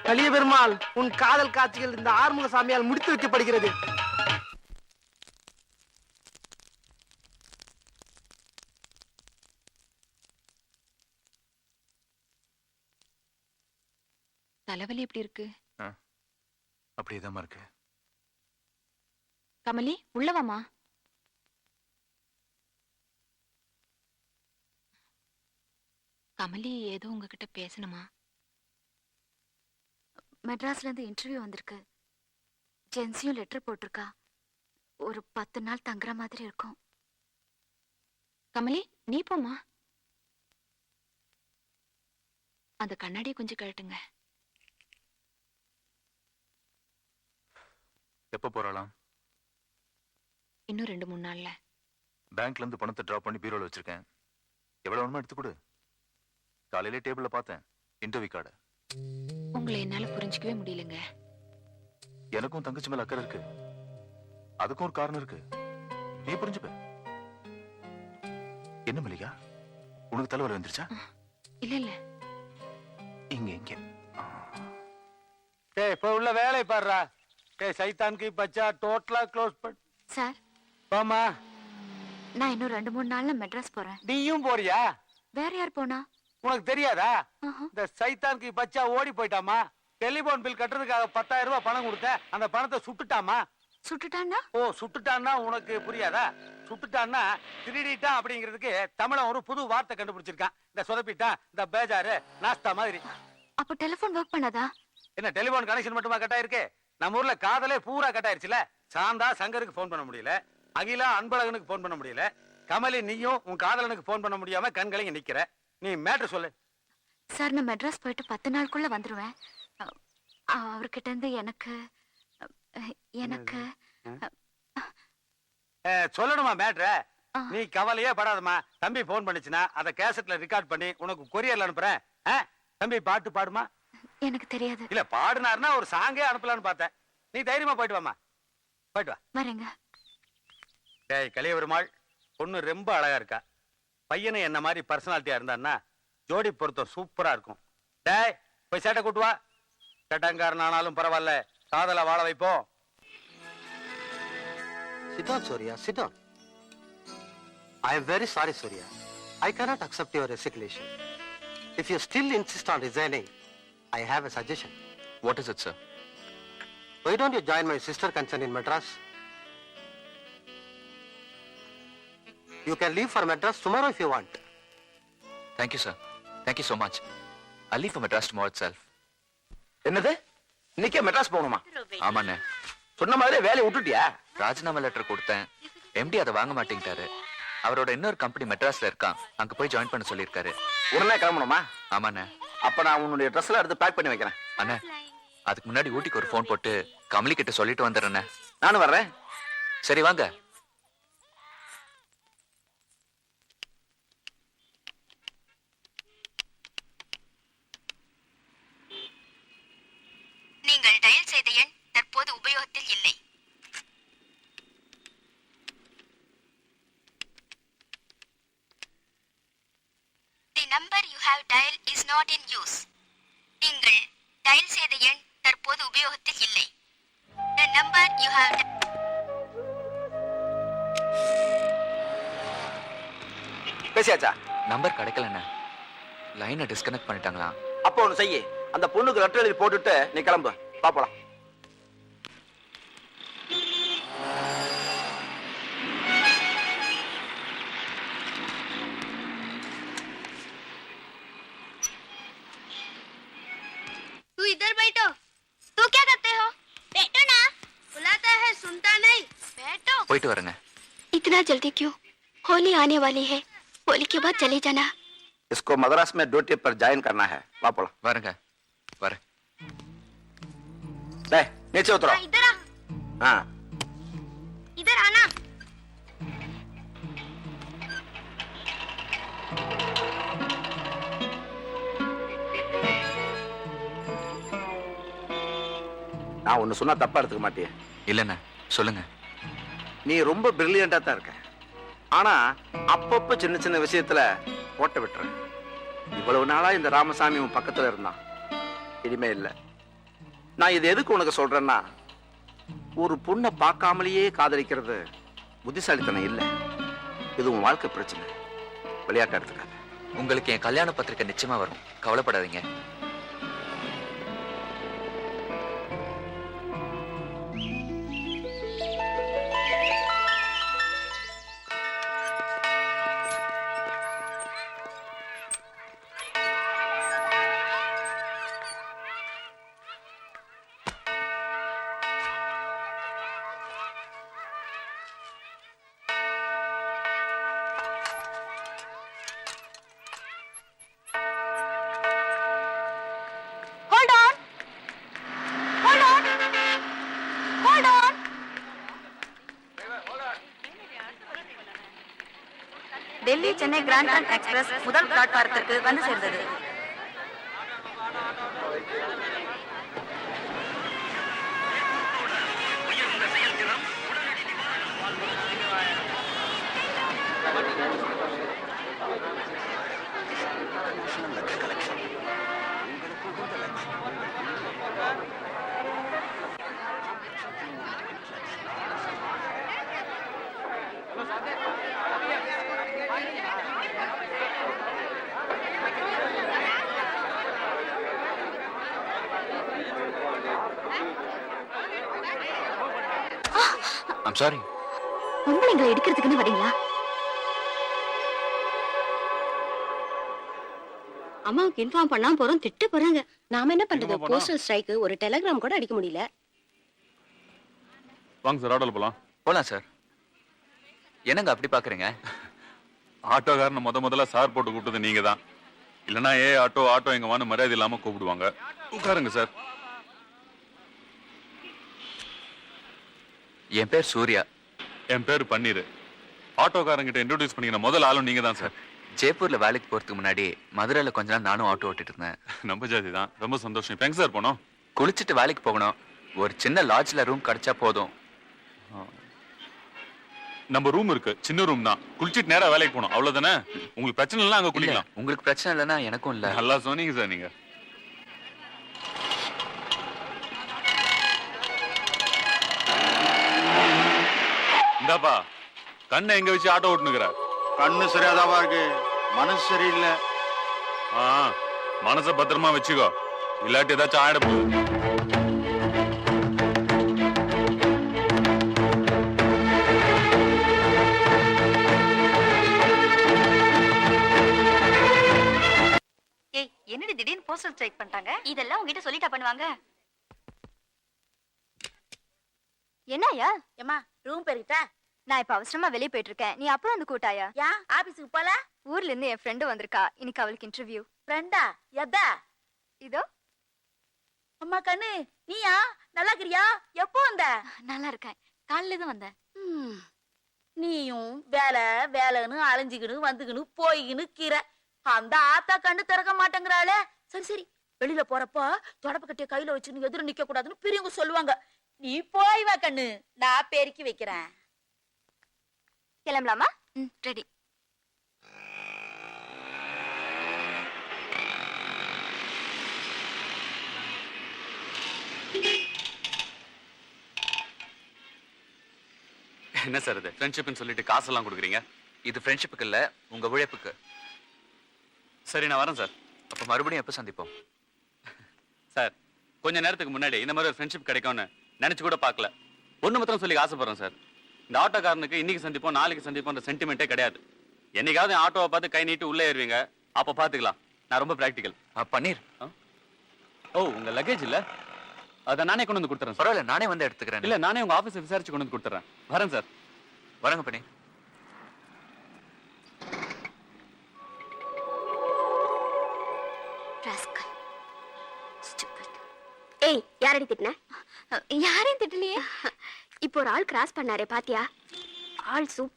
கலிய பெருமாள், உன் காதல் காட்சிகள் இந்த ஆறுமுக சாமியால் முடித்து வைக்கப்படுகிறது. தலைவலி எப்படி இருக்கு? அப்படியேதான் இருக்கு. கமலி, உள்ளவாமா. கமலி ஏதோ உங்ககிட்ட பேசணுமா? மெட்ராஸ்ல இருந்து இன்டர்வியூ வந்திருக்கு. ஜென்சியும் லெட்டர் போட்டிருக்கா. ஒரு 10 நாள் தங்குற மாதிரி இருக்கும். கமலி, நீ போமா. அந்த கண்ணாடியை கொஞ்சம் கழட்டுங்க. எப்ப போறாளாம்? இன்னும் 2-3 நாள்ல. பேங்க்ல இருந்து பணத்தை டிராப் பண்ணி பீரோல வச்சிருக்கேன். எவ்வளவு வேணுமோ எடுத்து கொடு. காலையில டேபிள்ல பார்த்தேன் இன்டர்வியூ கார்டு. உங்களை என்னால புரிஞ்சிக்கவே முடியலங்க. எனக்கும் தங்கச்சி மேல அக்கறை இருக்கு. அதுக்கும் ஒரு காரணம் இருக்கு. நீ புரிஞ்சுப்ப. என்ன மல்லிகா, உனக்கு தலைவலி வந்துருச்சா? இல்ல இல்ல, இங்க இங்க. இப்ப உள்ள வேலை பாடுறா. சைத்தானுக்கு பச்சா டோட்டலா க்ளோஸ் பண்ண. சார், ஆமா, நான் இன்னும் 2-3 நாள்ல மெட்ராஸ் போறேன். நீயும் போறியா? வேற யார் போனா? உனக்கு தெரியாதா? இந்த சைத்தானுக்கு பச்சா ஓடி போயிட்டாமா. டெலிபோன் பில் கட்டுறதுக்காக 10,000 ரூபாய் பணம் கொடுத்தேன். அந்த பணத்தை சுட்டுட்டாமா. சுட்டுட்டான்னா? ஓ, சுட்டுட்டான்னா உனக்கு புரியாதா? சுட்டுட்டான்னா திருடிட்டான் அப்படிங்கிறதுக்கு தமிழன் ஒரு புது வார்த்தை கண்டுபிடிச்சிருக்கான். இந்த சொதப்பிட்டான், இந்த பேஜாரு, நாஸ்தா மாதிரி. அப்ப டெலிபோன் ஒர்க் பண்ணாதா? என்ன டெலிபோன் கனெக்ஷன் மட்டுமா கட் ஆயிருக்கு? நம்ம ஊர்ல காதலே பூரா கட் ஆயிருச்சுல. சாந்தா சங்கருக்கு போன் பண்ண முடியல, அகிலா அன்பழகனுக்கு போன் பண்ண முடியல, கமலி நீயும் உன் காதலனுக்கு போன் பண்ண முடியாம கண்களையும் நிக்கிற. நீ மேட்டர் சொல்லு. சார், நான் மெட்ராஸ் போயிட்டு 10 நாளுக்குள்ள வந்துருவேன். அவர்கிட்ட இருந்து எனக்கு சொல்லணுமா மேட்ர? நீ கவலையே படாதமா. தம்பி போன் பண்ணிச்சுனா அத கேசட்ல ரெக்கார்ட் பண்ணி உனக்கு கொரியர்ல அனுப்புறேன். தம்பி பாட்டு பாடுமா? எனக்கு தெரியாது. இல்ல, பாடுனாருன்னா ஒரு சாங்கே அனுப்பலான்னு பார்த்தேன். நீ தைரியமா போயிட்டு வாமா. போயிட்டு வா. வரேங்க. டேய் கலிய பெருமாள், பொண்ணு ரொம்ப அழகா இருக்கா. பையனை என்ன மாதிரி பர்சனாலிட்டியா இருந்தான்னா ஜோடி பொருத்தம் சூப்பரா இருக்கும். டேய் போய் சேட்டை கூட்டு வா. சேட்டங்காரன் ஆனாலும் பரவாயில்ல, காதல வாழ வைப்போம். Sit down, Surya. Sit down. I am very sorry, Surya. I cannot accept your resignation. If you still insist on resigning, I have a suggestion. What is it, sir? Why don't you join my sister concern in Madras? You can leave for Madras tomorrow if you want. Thank you, sir. Thank you so much. I'll leave for Madras tomorrow itself. என்னது, இன்னைக்கே மெட்ராஸ் போகணுமா? ஆமாண்ணே. சொன்ன மாதிரி வேலையை விட்டுட்டியா? ராஜினாமா letter கொடுத்தேன். Empty அதை வாங்க மாட்டேங்கிட்டாரு. அவரோட இன்னொரு கம்பெனி மெட்ராஸ்ல இருக்கான், அங்க போய் ஜாயின் பண்ண சொல்லியிருக்காரு. உடனே கிளம்பணுமா? ஆமாண்ணே. அப்ப நான் உன்னுடைய ட்ரெஸ் எல்லாம் எடுத்து பேக் பண்ணி வைக்கிறேன். அண்ணே, அதுக்கு முன்னாடி ஊட்டிக்கு ஒரு போன் போட்டு கமலி கிட்ட சொல்லிட்டு வந்துடுறேண்ணே. நானும் வர்றேன். சரி வாங்க. நீங்கள் டயல் செய்த எண் தற்போது உபயோகத்தில் இல்லை. The number you have dialed is not in use. நீங்கள் டயல் செய்த எண் தற்போது உபயோகத்தில் இல்லை. The number you have பேசியாச்சா? நம்பர் கிடைக்கலண்ணே. லைனை டிஸ்கனெக்ட் பண்ணிட்டாங்களா? அப்போ ஒண்ணு செய்யி, அந்த பொண்ணுக்கு லெட்டர் எழுதி போட்டுட்டு நீ கிளம்பு. பாப்பலாம். तू इधर बैठो. तू क्या करते हो? बैठो ना. बुलाता है सुनता नहीं. बैठो. போயிட்டு வரேங்க. इतना जल्दी क्यों? होली आने वाली है. होली के बाद चले जाना. इसको मद्रास में ड्यूटी पर ज्वाइन करना है. पापड़ा. வரேங்க. வரேன். ले नीचे उतरो. इधर आ. हाँ. इधर आना. நான் ஒன்னு சொன்னா தப்பா எடுத்துக்க மாட்டியே? இல்லண்ணே, சொல்லுங்க. நீ ரொம்ப பிரில்லியண்டா தான் இருக்க. ஆனா அப்பப்ப சின்ன சின்ன விஷயத்துல ஓட்ட விட்டுற. இவ்வளவு நாளா இந்த ராமசாமி உன் பக்கத்துல இருந்தான், இனிமே இல்ல. நான் இது எதுக்கு உனக்கு சொல்றேன்னா, ஒரு பொண்ணை பார்க்காமலேயே காதலிக்கிறது புத்திசாலித்தனம் இல்லை. இது உன் வாழ்க்கை பிரச்சனை. விளையாட்டு எடுத்துக்காத. உங்களுக்கு என் கல்யாண பத்திரிக்கை நிச்சயமா வரும், கவலைப்படாதீங்க. Delhi Chennai grand trunk express முதல் பிளாட்பாரத்திற்கு வந்து சேர்ந்தது. I'm sorry. பொம்பளைங்களை எடுக்கிறதுக்குன்னு வரீங்களா? அம்மாவுக்கு இன்ஃபார்ம் பண்ணாம போறோம், திட்டு போறாங்க. நாம என்ன பண்றது? போஸ்டல் ஸ்ட்ரைக், ஒரு டெலிகிராம் கூட அடிக்க முடியல. வாங்க சார், ஆட்டோல போலாம். போலாம் சார். என்னங்க அப்படி பாக்குறீங்க? ஆட்டோக்காரனை முதல்ல சார் போட்டு கூப்பிட்டது நீங்க தான். இல்லைன்னா ஆட்டோ எங்க வான்னு மரியாதை இல்லாம கூப்பிடுவாங்க. உட்காருங்க சார். என் பேர் சூர்யா. என் பேர் பன்னீர். ஆட்டோக்காரங்கிட்ட இன்ட்ரோடியூஸ் பண்ணிக்கிற முதல் ஆளும் நீங்க தான் சார். ஜெய்ப்பூர்ல வேலைக்கு போறதுக்கு முன்னாடி மதுரையில கொஞ்ச நாள் நானும் ஆட்டோ ஓட்டிட்டு இருந்தேன். நம்ம ஜாதி தான். ரொம்ப சந்தோஷம். இப்போ எங்க சார் போனோம்? குளிச்சுட்டு வேலைக்கு போகணும். ஒரு சின்ன லாட்ஜ்ல ரூம் கிடைச்சா போதும். நம்ம ரூம் இருக்கு, சின்ன ரூம் தான். குளிச்சுட்டு நேரா வேலைக்கு போகணும், அவ்வளவுதானே? உங்களுக்கு பிரச்சனை இல்லைன்னா அங்க இல்ல, குளிக்கலாம். உங்களுக்கு பிரச்சனை இல்லைன்னா எனக்கும் இல்ல. நல்லா சொன்னீங்க சார் நீங்க. இந்தாப்பா, கண்ணை எங்க வச்சு ஆட்டோ ஓட்டுனுக்குற? கண்ணு சரியாதாவா இருக்கு, மனசு சரியில்லை. மனசை பத்திரமா வச்சுக்கோ, இல்லாட்டி ஏதாச்சும் ஆயிட போகுது. ஏய், என்னடி திடீர்னு போஸ்டல் ஸ்ட்ரைக் பண்ணிட்டாங்க? இதெல்லாம் உங்ககிட்ட சொல்லிட்டா பண்ணுவாங்க? என்னய்யா? ஏமா ரூம் பெருகிட்டா? நான் இப்ப அவசரமா வெளியே போயிட்டு இருக்கேன், நீ அப்புறம் வந்து கூட்டாயா? யா ஆபீஸ்க்கு போல? ஊர்ல இருந்து என் ஃப்ரெண்டு வந்திருக்கா, இன்னைக்கு அவளுக்கு இன்டர்வியூ. ஃப்ரெண்டா? எதா? இதோ. அம்மா கண்ணு, நீயா? நல்லா இருக்கிறியா? எப்போ வந்த? நல்லா இருக்கேன், காலையில தான் வந்தேன். நீயும் வேலை வேலைன்னு அலைஞ்சுக்கின்னு வந்துக்கின்னு போய்கின்னு கீர. அந்த ஆத்தா கண்ணு திறக்க மாட்டேங்கிறாளே. சரி சரி, வெளியில போறப்போ தொடப்ப கட்டிய கையில வச்சுன்னு எதிர நிக்க கூடாதுன்னு பெரியவங்க சொல்லுவாங்க. நீ போய் வா கண்ணு, நான் பெருக்கி வைக்கிறேன். கிளம்பலாமா? ரெடி. என்ன சார் இது ஃப்ரெண்ட்ஷிப்னு சொல்லிட்டு காசெல்லாம் கொடுக்குறீங்க? இது ஃப்ரெண்ட்ஷிப்புக்கு இல்ல, உங்க உழைப்புக்கு. சரி, நான் வரேன் சார். அப்ப மறுபடியும் எப்ப சந்திப்போம்? சார், கொஞ்ச நேரத்துக்கு முன்னாடி இந்த மாதிரி ஒரு ஃப்ரெண்ட்ஷிப் கிடைக்கும்னு நினைச்சு கூட பார்க்கல. ஒண்ணு மாத்திரம் சொல்லி ஆசைப்படுறேன் சார். இந்த ஆட்டோக்காரனுக்கு இன்னைக்கு சந்திப்போம் நாளைக்கு சந்திப்போன்ற சென்டிமெண்ட்டே கிடையாது. என்னைக்காவது ஆட்டோவை பார்த்து கை நீட்டு உள்ளே ஏறுவீங்க, அப்ப பாத்துக்கலாம். நான் ரொம்ப பிராக்டிக்கல். பன்னீர். ஓ, உங்க லக்கேஜ் இல்ல? அதை நானே கொண்டு வந்து கொடுத்துறேன். பரவாயில்ல, நானே வந்து எடுத்துக்கிறேன். இல்ல, நானே உங்க ஆபீஸ் விசாரிச்சு கொண்டு வந்து கொடுத்துறேன். வரேன் சார். வரங்க பன்னீர். ஏய், யாரடி திட்டின? யாரையும் திட்டலையே. இப்போ ஒரு ஆள் கிராஸ் பண்ணாரே, பாத்தியா? ஆள் சூப்பர்.